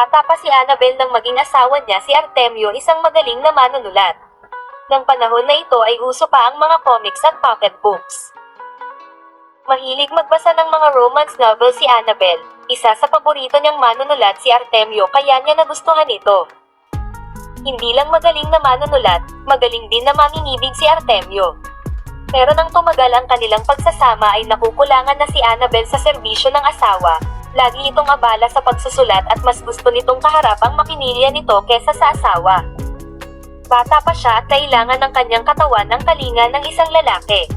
Bata pa si Annabel nang maging asawa niya si Artemio, isang magaling na manunulat. Nang panahon na ito ay uso pa ang mga comics at pocket books. Mahilig magbasa ng mga romance novel si Annabel. Isa sa paborito niyang manunulat si Artemio, kaya niya nagustuhan ito. Hindi lang magaling na manunulat, magaling din na mamingibig si Artemio. Pero nang tumagal ang kanilang pagsasama ay nakukulangan na si Annabel sa serbisyo ng asawa. Lagi itong abala sa pagsusulat at mas gusto nitong kaharap ang mapinilya nito kesa sa asawa. Bata pa siya at kailangan ng kanyang katawan ang kalinga ng isang lalaki.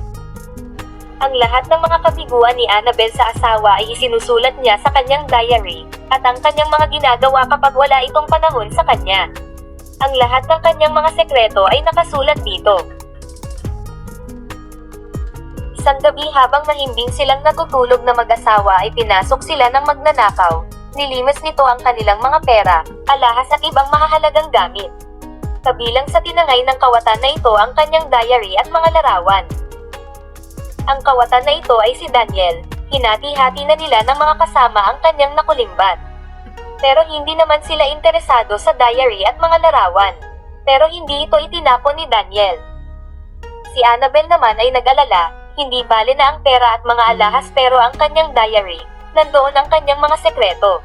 Ang lahat ng mga kabiguan ni Annabel sa asawa ay isinusulat niya sa kanyang diary, at ang kanyang mga ginagawa kapag wala itong panahon sa kanya. Ang lahat ng kanyang mga sekreto ay nakasulat dito. Isang gabi habang mahimbing silang natutulog na mag-asawa ay pinasok sila ng magnanakaw. Nilimas nito ang kanilang mga pera, alahas at ibang mahahalagang gamit. Kabilang sa tinangay ng kawatan na ito ang kanyang diary at mga larawan. Ang kawatan na ito ay si Daniel. Hinati-hati na nila ng mga kasama ang kanyang nakulimbat. Pero hindi naman sila interesado sa diary at mga larawan. Pero hindi ito itinapon ni Daniel. Si Annabel naman ay nag-alala, hindi bale na ang pera at mga alahas pero ang kanyang diary, nandoon ang kanyang mga sekreto.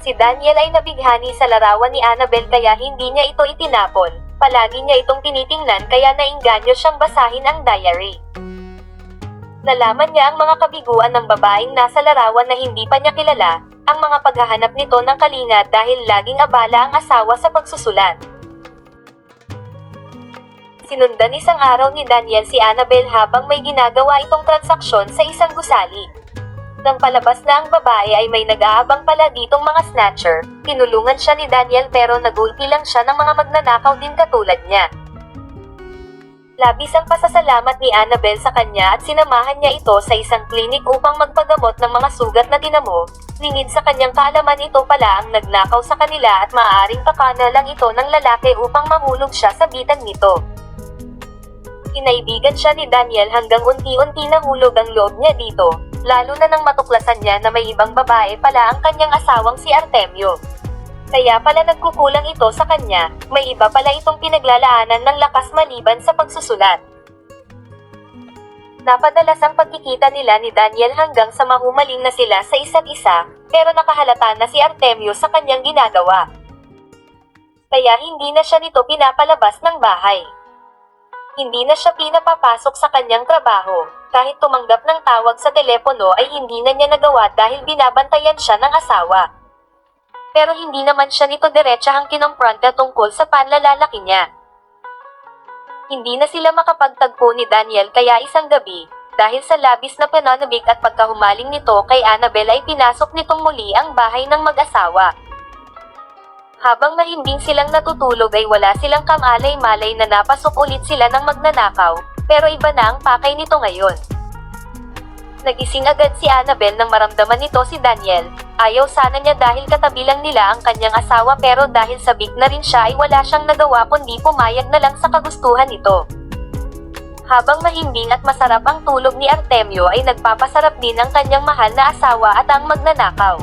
Si Daniel ay nabighani sa larawan ni Annabel kaya hindi niya ito itinapon. Palagi niya itong tinitingnan kaya nainganyo siyang basahin ang diary. Nalaman niya ang mga kabiguan ng babaeng nasa larawan na hindi pa niya kilala, ang mga paghahanap nito ng kalinga dahil laging abala ang asawa sa pagsusulat. Sinundan isang araw ni Daniel si Annabel habang may ginagawa itong transaksyon sa isang gusali. Nang palabas na ang babae ay may nag-aabang pala ditong mga snatcher. Tinulungan siya ni Daniel pero nagulpi lang siya ng mga magnanakaw din katulad niya. Labis ang pasasalamat ni Annabel sa kanya at sinamahan niya ito sa isang klinik upang magpagamot ng mga sugat na dinamo. Lingid sa kanyang kaalaman ito pala ang nagnakaw sa kanila at maaaring pakana lang ito ng lalaki upang mahulog siya sa bitan nito. Kinaibigan siya ni Daniel hanggang unti-unti nahulog ang loob niya dito, lalo na nang matuklasan niya na may ibang babae pala ang kanyang asawang si Artemio. Kaya pala nagkukulang ito sa kanya, may iba pala itong pinaglalaanan ng lakas maliban sa pagsusulat. Napadalas ang pagkikita nila ni Daniel hanggang sa mahumaling na sila sa isa't isa, pero nakahalata na si Artemio sa kanyang ginagawa. Kaya hindi na siya nito pinapalabas ng bahay. Hindi na siya pinapapasok sa kanyang trabaho. Kahit tumanggap ng tawag sa telepono ay hindi na niya nagawa dahil binabantayan siya ng asawa. Pero hindi naman siya nito diretsahang kinompronta tungkol sa panlalalaki niya. Hindi na sila makapagtagpo ni Daniel kaya isang gabi, dahil sa labis na pananabik at pagkahumaling nito kay Annabel ay pinasok nitong muli ang bahay ng mag-asawa. Habang mahimbing silang natutulog ay wala silang kamalay-malay na napasok ulit sila ng magnanakaw, pero iba na ang pakay nito ngayon. Nagising agad si Annabel nang maramdaman nito si Daniel. Ayaw sana niya dahil katabi lang nila ang kanyang asawa pero dahil sabik na rin siya ay wala siyang nagawa kundi pumayag na lang sa kagustuhan nito. Habang mahimbing at masarap ang tulog ni Artemio ay nagpapasarap din ang kanyang mahal na asawa at ang magnanakaw.